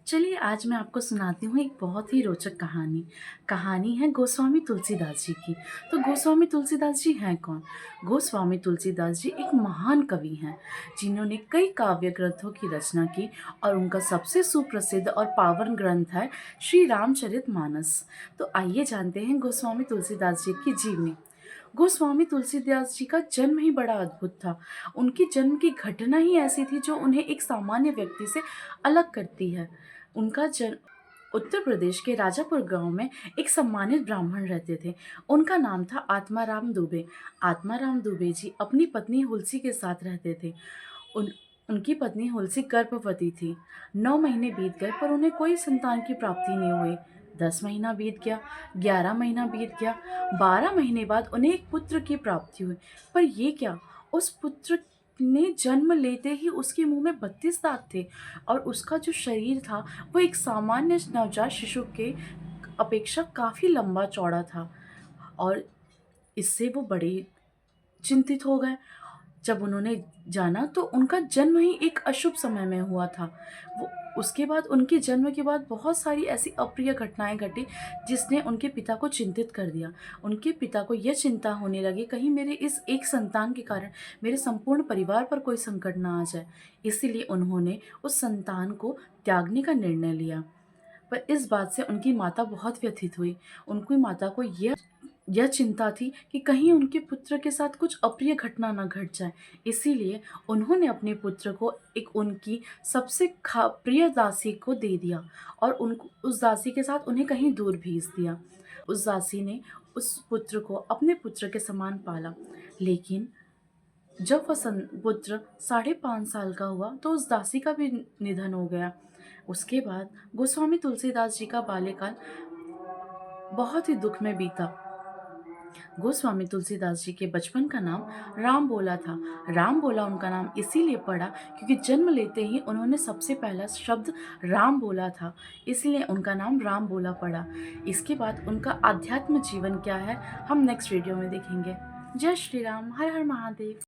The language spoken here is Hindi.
चलिए आज मैं आपको सुनाती हूँ एक बहुत ही रोचक कहानी। कहानी है गोस्वामी तुलसीदास जी की। तो गोस्वामी तुलसीदास जी हैं कौन? गोस्वामी तुलसीदास जी एक महान कवि हैं, जिन्होंने कई काव्य ग्रंथों की रचना की और उनका सबसे सुप्रसिद्ध और पावन ग्रंथ है श्री रामचरितमानस। तो आइए जानते हैं गोस्वामी तुलसीदास जी की जीवनी। गोस्वामी तुलसीदास जी का जन्म ही बड़ा अद्भुत था। उनकी जन्म की घटना ही ऐसी थी जो उन्हें एक सामान्य व्यक्ति से अलग करती है। उनका जन्म उत्तर प्रदेश के राजापुर गांव में एक सम्मानित ब्राह्मण रहते थे। उनका नाम था आत्माराम दुबे। आत्माराम दुबे जी अपनी पत्नी हुलसी के साथ रहते थे। उन उनकी पत्नी हुलसी गर्भवती थी। 9 महीने बीत गए पर उन्हें कोई संतान की प्राप्ति नहीं हुई। 10 महीना बीत गया, 11 महीना बीत गया, 12 महीने बाद उन्हें एक पुत्र की प्राप्ति हुई। पर ये क्या, उस पुत्र ने जन्म लेते ही उसके मुंह में 32 दांत थे और उसका जो शरीर था वो एक सामान्य नवजात शिशु के अपेक्षा काफ़ी लंबा चौड़ा था। और इससे वो बड़े चिंतित हो गए। जब उन्होंने जाना तो उनका जन्म ही एक अशुभ समय में हुआ था। वो उसके बाद उनके जन्म के बाद बहुत सारी ऐसी अप्रिय घटनाएँ घटी, जिसने उनके पिता को चिंतित कर दिया। उनके पिता को यह चिंता होने लगी कहीं मेरे इस एक संतान के कारण मेरे संपूर्ण परिवार पर कोई संकट ना आ जाए। इसीलिए उन्होंने उस संतान को त्यागने का निर्णय लिया। पर इस बात से उनकी माता बहुत व्यथित हुई। उनकी माता को यह चिंता थी कि कहीं उनके पुत्र के साथ कुछ अप्रिय घटना न घट जाए। इसीलिए उन्होंने अपने पुत्र को एक उनकी सबसे प्रिय दासी को दे दिया और उनको उस दासी के साथ उन्हें कहीं दूर भेज दिया। उस दासी ने उस पुत्र को अपने पुत्र के समान पाला। लेकिन जब वह पुत्र 5.5 साल का हुआ तो उस दासी का भी निधन हो गया। उसके बाद गोस्वामी तुलसीदास जी का बाल्यकाल बहुत ही दुख में बीता। गोस्वामी तुलसीदास जी के बचपन का नाम राम बोला था। राम बोला उनका नाम इसीलिए पड़ा क्योंकि जन्म लेते ही उन्होंने सबसे पहला शब्द राम बोला था, इसलिए उनका नाम राम बोला पड़ा। इसके बाद उनका आध्यात्म जीवन क्या है हम नेक्स्ट वीडियो में देखेंगे। जय श्री राम, हर हर महादेव।